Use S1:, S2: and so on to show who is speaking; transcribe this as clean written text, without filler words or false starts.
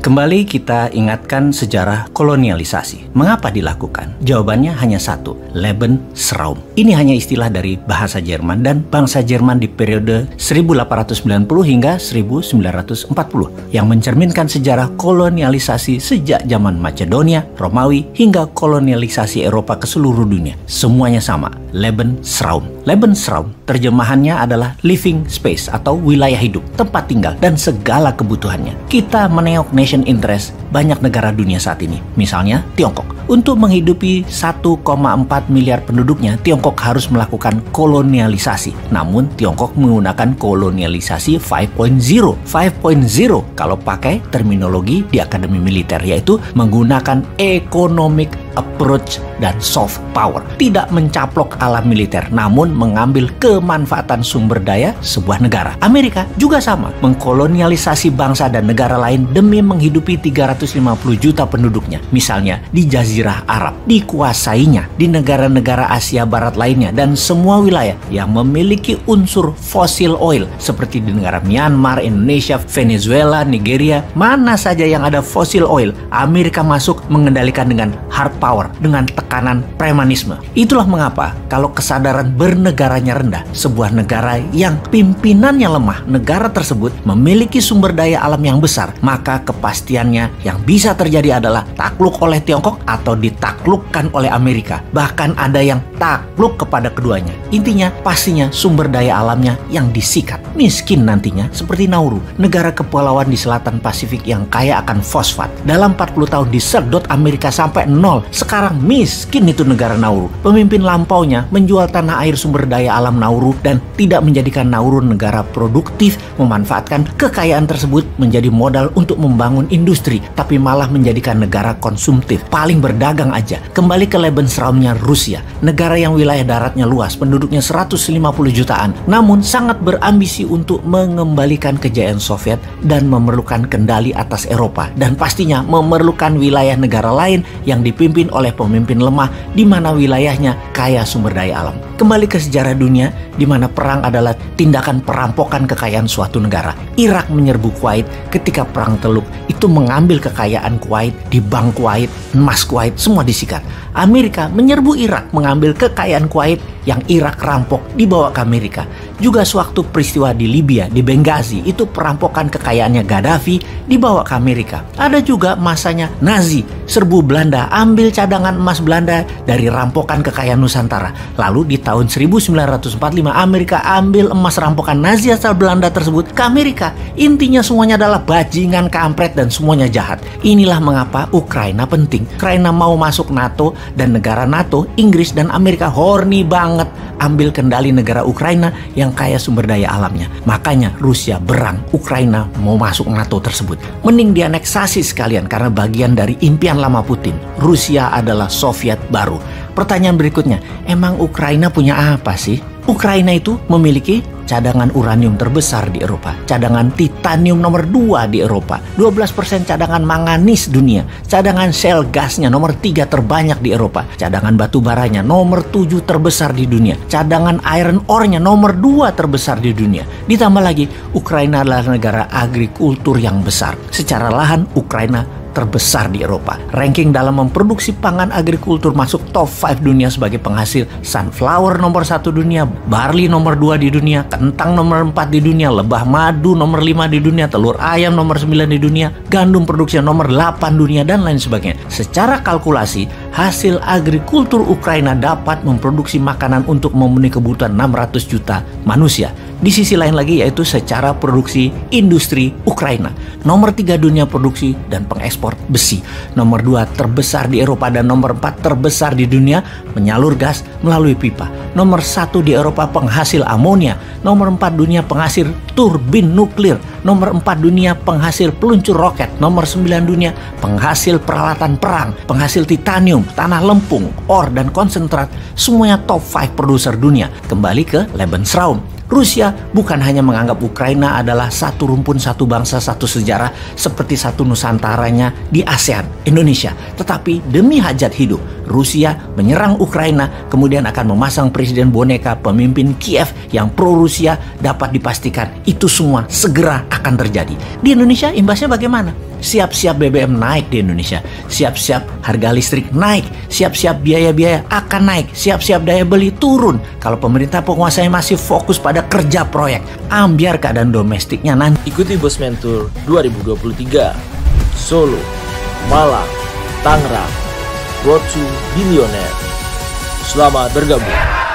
S1: Kembali kita ingatkan sejarah kolonialisasi. Mengapa dilakukan? Jawabannya hanya satu, Lebensraum. Ini hanya istilah dari bahasa Jerman dan bangsa Jerman di periode 1890 hingga 1940 yang mencerminkan sejarah kolonialisasi sejak zaman Macedonia, Romawi, hingga kolonialisasi Eropa ke seluruh dunia. Semuanya sama, Lebensraum. Lebensraum terjemahannya adalah living space atau wilayah hidup, tempat tinggal, dan segala kebutuhannya. Kita meneok nation interest banyak negara dunia saat ini. Misalnya Tiongkok. Untuk menghidupi 1,4 miliar penduduknya, Tiongkok harus melakukan kolonialisasi. Namun Tiongkok menggunakan kolonialisasi 5.0. 5.0 kalau pakai terminologi di Akademi Militer, yaitu menggunakan economic approach dan soft power. Tidak mencaplok ala militer, namun mengambil kemanfaatan sumber daya sebuah negara. Amerika juga sama, mengkolonialisasi bangsa dan negara lain demi menghidupi 350 juta penduduknya. Misalnya di Jazirah Arab, dikuasainya di negara-negara Asia Barat lainnya dan semua wilayah yang memiliki unsur fosil oil seperti di negara Myanmar, Indonesia, Venezuela, Nigeria, mana saja yang ada fosil oil, Amerika masuk mengendalikan dengan hard power, dengan tekanan premanisme. Itulah mengapa kalau kesadaran bernegaranya rendah, sebuah negara yang pimpinannya lemah, negara tersebut memiliki sumber daya alam yang besar, maka kepastiannya yang bisa terjadi adalah takluk oleh Tiongkok atau ditaklukkan oleh Amerika. Bahkan ada yang takluk kepada keduanya. Intinya pastinya sumber daya alamnya yang disikat. Miskin nantinya seperti Nauru, negara kepulauan di selatan Pasifik yang kaya akan fosfat. Dalam 40 tahun disedot Amerika sampai nol. Sekarang miskin itu negara Nauru. Pemimpin lampaunya menjual tanah air sumber daya alam Nauru dan tidak menjadikan Nauru negara produktif, memanfaatkan kekayaan tersebut menjadi modal untuk membangun industri, tapi malah menjadikan negara konsumtif, paling berdagang aja. Kembali ke Lebensraumnya Rusia, negara yang wilayah daratnya luas, penduduknya 150 jutaan, namun sangat berambisi untuk mengembalikan kejayaan Soviet dan memerlukan kendali atas Eropa, dan pastinya memerlukan wilayah negara lain yang dipimpin oleh pemimpin lemah di mana wilayahnya kaya sumber daya alam. Kembali ke sejarah dunia di mana perang adalah tindakan perampokan kekayaan suatu negara. Irak menyerbu Kuwait ketika perang Teluk, itu mengambil kekayaan Kuwait, di bank Kuwait, emas Kuwait, semua disikat. Amerika menyerbu Irak, mengambil kekayaan Kuwait yang Irak rampok, dibawa ke Amerika. Juga sewaktu peristiwa di Libya, di Benghazi, itu perampokan kekayaannya Gaddafi dibawa ke Amerika. Ada juga masanya Nazi, serbu Belanda, ambil cadangan emas Belanda dari rampokan kekayaan Nusantara. Lalu di tahun 1945 Amerika ambil emas rampokan Nazi asal Belanda tersebut ke Amerika. Intinya semuanya adalah bajingan, kampret, dan semuanya jahat. Inilah mengapa Ukraina penting. Ukraina mau masuk NATO, dan negara NATO, Inggris dan Amerika horny banget ambil kendali negara Ukraina yang kaya sumber daya alamnya. Makanya Rusia berang, Ukraina mau masuk NATO tersebut. Mending dianeksasi sekalian karena bagian dari impian lama Putin. Rusia adalah Soviet baru. Pertanyaan berikutnya, emang Ukraina punya apa sih? Ukraina itu memiliki cadangan uranium terbesar di Eropa, cadangan titanium nomor 2 di Eropa, 12% cadangan manganis dunia, cadangan shale gasnya nomor 3 terbanyak di Eropa, cadangan batu baranya nomor 7 terbesar di dunia, cadangan iron ore-nya nomor 2 terbesar di dunia. Ditambah lagi, Ukraina adalah negara agrikultur yang besar. Secara lahan, Ukraina terbesar di Eropa. Ranking dalam memproduksi pangan agrikultur masuk top 5 dunia sebagai penghasil sunflower nomor 1 dunia, barley nomor 2 di dunia, kentang nomor 4 di dunia, lebah madu nomor 5 di dunia, telur ayam nomor 9 di dunia, gandum produksi nomor 8 dunia, dan lain sebagainya. Secara kalkulasi, hasil agrikultur Ukraina dapat memproduksi makanan untuk memenuhi kebutuhan 600 juta manusia. Di sisi lain lagi yaitu secara produksi industri Ukraina. Nomor 3 dunia produksi dan pengekspor besi. Nomor 2 terbesar di Eropa dan nomor 4 terbesar di dunia menyalur gas melalui pipa. Nomor 1 di Eropa penghasil amonia. Nomor 4 dunia penghasil turbin nuklir. Nomor 4 dunia penghasil peluncur roket. Nomor 9 dunia penghasil peralatan perang, penghasil titanium, tanah lempung, ore, dan konsentrat. Semuanya top 5 produser dunia. Kembali ke Lebensraum. Rusia bukan hanya menganggap Ukraina adalah satu rumpun, satu bangsa, satu sejarah seperti satu Nusantaranya di ASEAN, Indonesia. Tetapi demi hajat hidup, Rusia menyerang Ukraina, kemudian akan memasang presiden boneka pemimpin Kiev yang pro-Rusia, dapat dipastikan itu semua segera akan terjadi. Di Indonesia imbasnya bagaimana? Siap-siap BBM naik di Indonesia, siap-siap harga listrik naik, siap-siap biaya-biaya akan naik, siap-siap daya beli turun. Kalau pemerintah penguasanya masih fokus pada kerja proyek, ambiar keadaan domestiknya nanti.
S2: Ikuti Bosman Tour 2023, Solo, Malang, Tangerang, Road to Billionaire. Selamat bergabung.